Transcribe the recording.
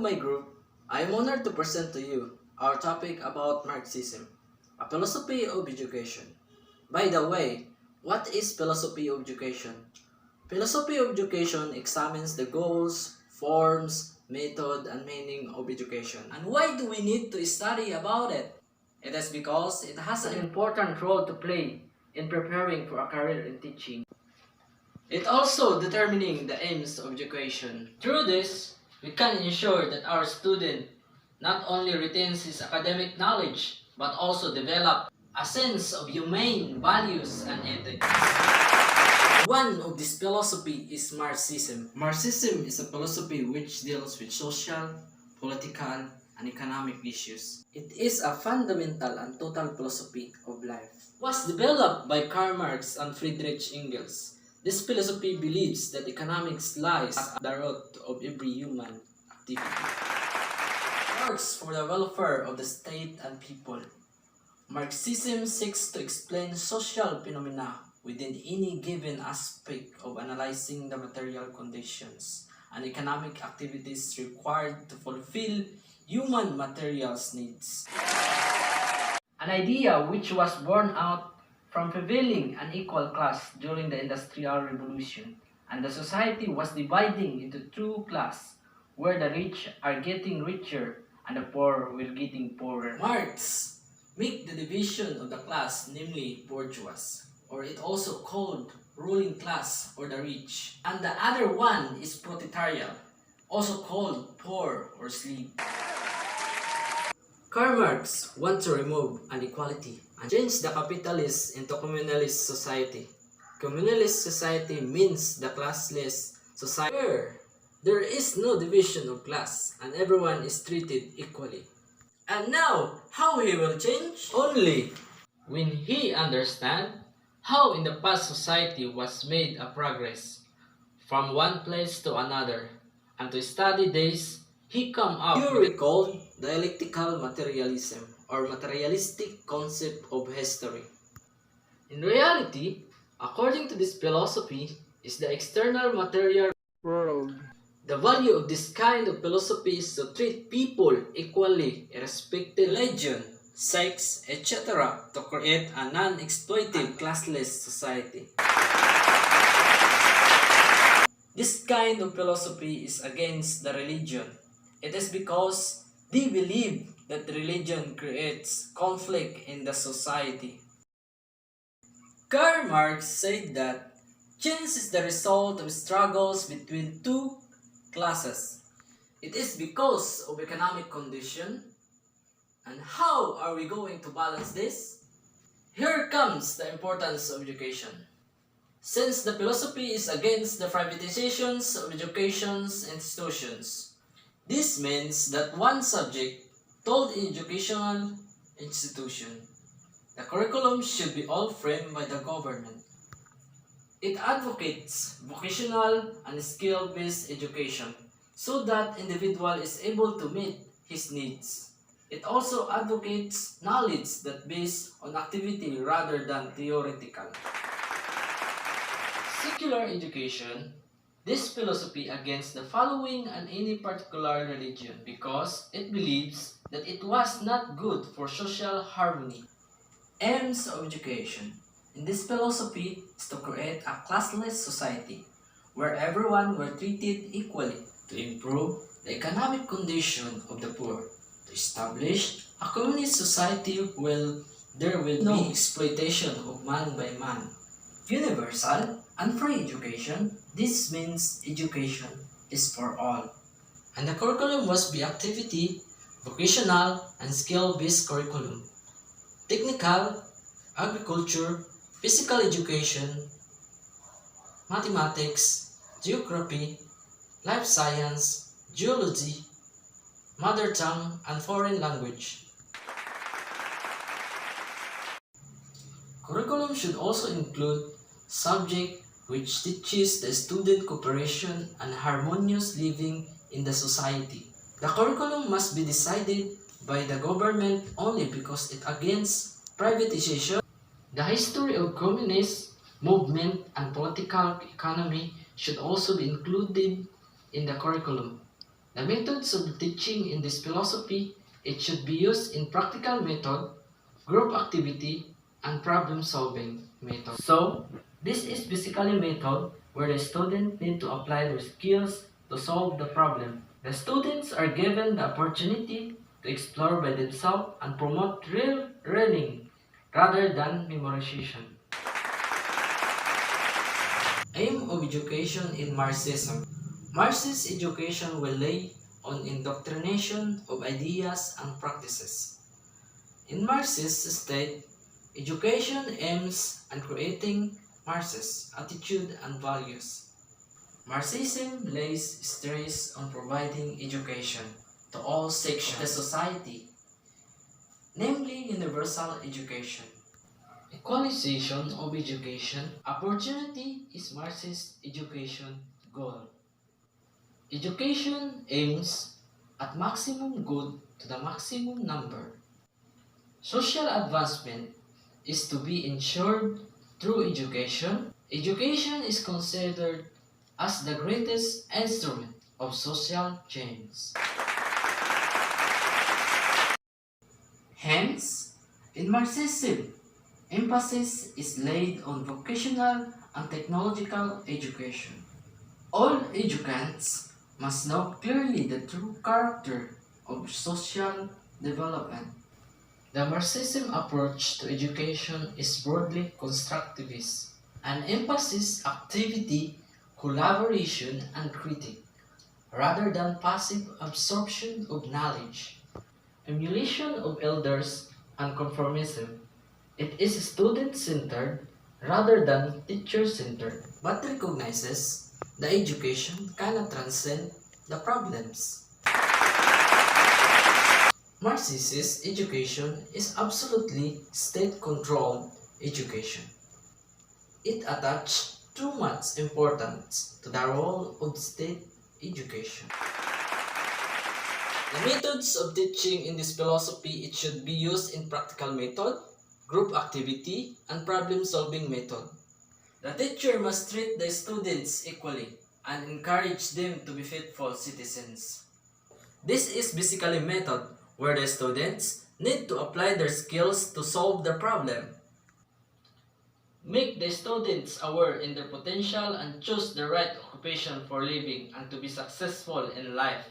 my group, I am honored to present to you our topic about Marxism, a philosophy of education. By the way, what is philosophy of education? Philosophy of education examines the goals, forms, method, and meaning of education. And why do we need to study about it? It is because it has an important role to play in preparing for a career in teaching. It also determining the aims of education. Through this, we can ensure that our student not only retains his academic knowledge, but also develop a sense of humane values and ethics. One of this philosophy is Marxism. Marxism is a philosophy which deals with social, political, and economic issues. It is a fundamental and total philosophy of life. It was developed by Karl Marx and Friedrich Engels. This philosophy believes that economics lies at the root of every human activity. It works for the welfare of the state and people. Marxism seeks to explain social phenomena within any given aspect of analyzing the material conditions and economic activities required to fulfill human materials needs. An idea which was born out from prevailing unequal class during the Industrial Revolution, and the society was dividing into two classes, where the rich are getting richer and the poor were getting poorer. Marx make the division of the class, namely bourgeois, or it also called ruling class or the rich, and the other one is proletariat, also called poor or slave. Karl Marx wants to remove inequality and change the capitalist into communalist society. Communalist society means the classless society where there is no division of class and everyone is treated equally. And now, how he will change? Only when he understands how in the past society was made a progress from one place to another, and to study this, he come up with recall dialectical materialism or materialistic concept of history. In reality, according to this philosophy, is the external material world. The value of this kind of philosophy is to treat people equally, irrespective of religion, sex, etc., to create a non-exploitive classless society. This kind of philosophy is against the religion. It is because they believe that religion creates conflict in the society. Karl Marx said that change is the result of struggles between two classes. It is because of economic condition. And how are we going to balance this? Here comes the importance of education. Since the philosophy is against the privatizations of education institutions, this means that one subject taught in educational institution, the curriculum should be all framed by the government. It advocates vocational and skill-based education so that individual is able to meet his needs. It also advocates knowledge that based on activity rather than theoretical. Secular education, this philosophy against the following and any particular religion because it believes that it was not good for social harmony. Aims of education. In this philosophy is to create a classless society where everyone were treated equally to improve the economic condition of the poor, to establish a communist society where there will be no exploitation of man by man. Universal and free education, this means education is for all. And the curriculum must be activity, vocational, and skill-based curriculum. Technical, agriculture, physical education, mathematics, geography, life science, geology, mother tongue, and foreign language. Curriculum should also include subject which teaches the student cooperation and harmonious living in the society. The curriculum must be decided by the government only because it against privatization. The history of communist movement and political economy should also be included in the curriculum. The methods of teaching in this philosophy, it should be used in practical method, group activity, and problem-solving method. So, this is basically method where the student need to apply their skills to solve the problem. The students are given the opportunity to explore by themselves and promote real learning rather than memorization. Aim of education in Marxism. Marxist education will lay on indoctrination of ideas and practices. In Marxist state, education aims at creating Marxist attitude and values. Marxism lays stress on providing education to all sections of the society, namely universal education. Equalization of education opportunity is Marxist education goal. Education aims at maximum good to the maximum number. Social advancement is to be ensured through education. Education is considered as the greatest instrument of social change. Hence, in Marxism, emphasis is laid on vocational and technological education. All educants must know clearly the true character of social development. The Marxism approach to education is broadly constructivist and emphasizes activity, collaboration, and critique, rather than passive absorption of knowledge. Emulation of elders and conformism. It is student-centered rather than teacher-centered, but recognizes the education cannot transcend the problems. Marxist education is absolutely state-controlled education. It attaches too much importance to the role of state education. The methods of teaching in this philosophy, it should be used in practical method, group activity, and problem-solving method. The teacher must treat the students equally and encourage them to be faithful citizens. This is basically a method where the students need to apply their skills to solve the problem. Make the students aware in their potential and choose the right occupation for living and to be successful in life.